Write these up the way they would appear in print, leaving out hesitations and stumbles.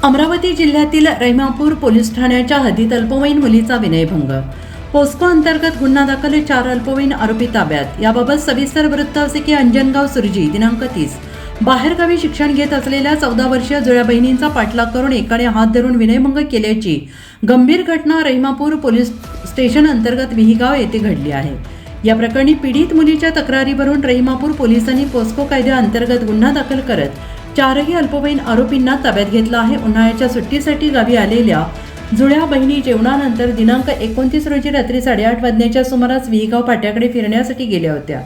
अमरावती जिल्ह्यातील रहिमापूर पोलीस ठाण्याच्या हद्दीत अल्पवयीन मुलीचा विनयभंग. पोस्को अंतर्गत गुन्हा दाखल, 4 अल्पवयीन आरोपी ताब्यात. याबाबत सविस्तर वृत्त असे की अंजनगाव सुरजी दिनांक 30 बाहेरगावी शिक्षण घेत असलेल्या 14 वर्षीय जुळ्या बहिणींचा पाठलाग करून एकाने हात धरून विनयभंग केल्याची गंभीर घटना रहिमापूर पोलीस स्टेशन अंतर्गत विहीगाव येथे घडली आहे. या प्रकरणी पीडित मुलीच्या तक्रारीवरून रहिमापूर पोलिसांनी पोस्को कायद्याअंतर्गत गुन्हा दाखल करत 4ही अल्पवयीन आरोपींना ताब्यात घेतलं आहे. उन्हाळ्याच्या सुट्टीसाठी गावी आलेल्या जुळ्या बहिणी जेवणानंतर दिनांक 29 रोजी रात्री 8:30 वाजण्याच्या सुमारास विहीगाव फाट्याकडे फिरण्यासाठी गेल्या होत्या.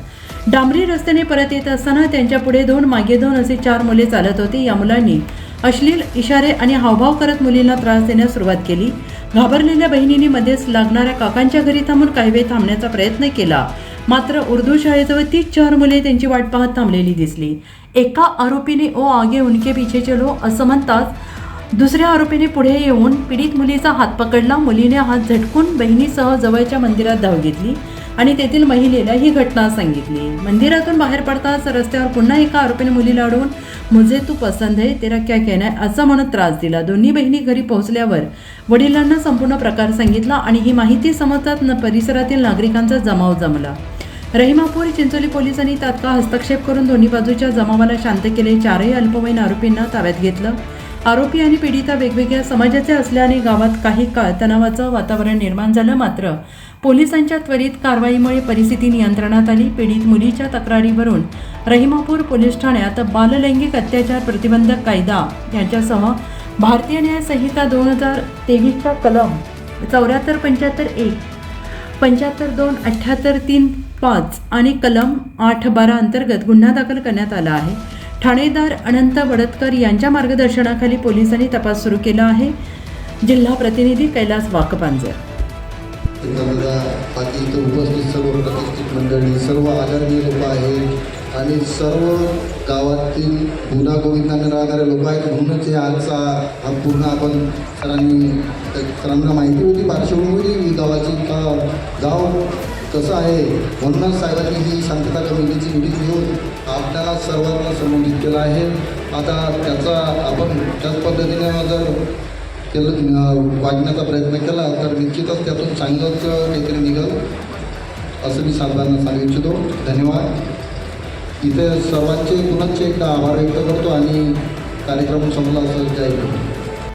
डांबरी रस्त्याने परत येत असताना त्यांच्या पुढे 2 मागे 2 असे 4 मुले चालत होते. या मुलांनी अश्लील इशारे आणि हावभाव करत मुलींना त्रास देण्यास सुरुवात केली. घाबरलेल्या बहिणींनी मध्येच लागणाऱ्या काकांच्या घरी थांबून काही वेळ थांबण्याचा प्रयत्न केला, मात्र उर्दू शाळेजवळ 4 मुले त्यांची वाट पाहत थांबलेली दिसली. एका आरोपीने "ओ आगे उनके पीछे चलो" असं म्हणताच दुसऱ्या आरोपीने पुढे येऊन पीडित मुलीचा हात पकडला. मुलीने हात झटकून बहिणीसह जवळच्या मंदिरात धाव घेतली आणि तेथील महिलेला ही घटना सांगितली. मंदिरातून बाहेर पडताच रस्त्यावर पुन्हा एका आरोपीने मुलीला अडवून "मुझे तू पसंद है, तेरा क्या कहना है" असं म्हणत त्रास दिला. दोन्ही बहिणी घरी पोहोचल्यावर वडिलांना संपूर्ण प्रकार सांगितला आणि ही माहिती समजताच परिसरातील नागरिकांचा जमाव जमला. रहिमापूर चिंचोली पोलिसांनी तात्काळ हस्तक्षेप करून दोन्ही बाजूच्या जमावाला शांत केले. 4ही अल्पवयीन आरोपींना ताब्यात घेतलं. आरोपी आणि पीडिता वेगवेगळ्या समाजाचे असल्याने गावात काही काळ तणावाचं वातावरण निर्माण झालं, मात्र पोलिसांच्या त्वरित कारवाईमुळे परिस्थिती नियंत्रणात आली. पीडित मुलीच्या तक्रारीवरून रहिमापूर पोलीस ठाण्यात बाललैंगिक अत्याचार प्रतिबंधक कायदा यांच्यासह भारतीय न्याय संहिता 2023च्या कलम 74, 75, 1, 75, 2, 78, 3, 5 आणि कलम 8, 12 अंतर्गत गुन्हा दाखल करण्यात आला आहे. ठाणेदार अनंत वडतकर यांच्या मार्गदर्शनाखाली पोलिसांनी तपास सुरू केला आहे. जिल्हा प्रतिनिधी कैलास वाकपांजर. बाकी इथं उपस्थित सर्व प्रतिष्ठित मंडळी, सर्व आदरणीय लोक आहेत आणि सर्व गावातील गुण्यागोविंदाने राहणारे लोक आहेत. म्हणूनच हे आजचा हा पूर्ण आपण सरांना माहिती होती पार्श्वभूमी ही गावाची का गाव कसं आहे, म्हणूनच साहेबांनी ही शांतता कमिटीची मीटिंग घेऊन आपल्याला सर्वांना संबोधित केलं आहे. आता त्याचा आपण त्याच पद्धतीने जर वागण्याचा प्रयत्न केला तर निश्चितच त्यातून चांगलंच काहीतरी निघेल असं मी साहेबांना सांगू इच्छितो. धन्यवाद. इथे सर्वांचे पुनश्च एकदा आभार व्यक्त करतो आणि कार्यक्रम संपला असं जाईल.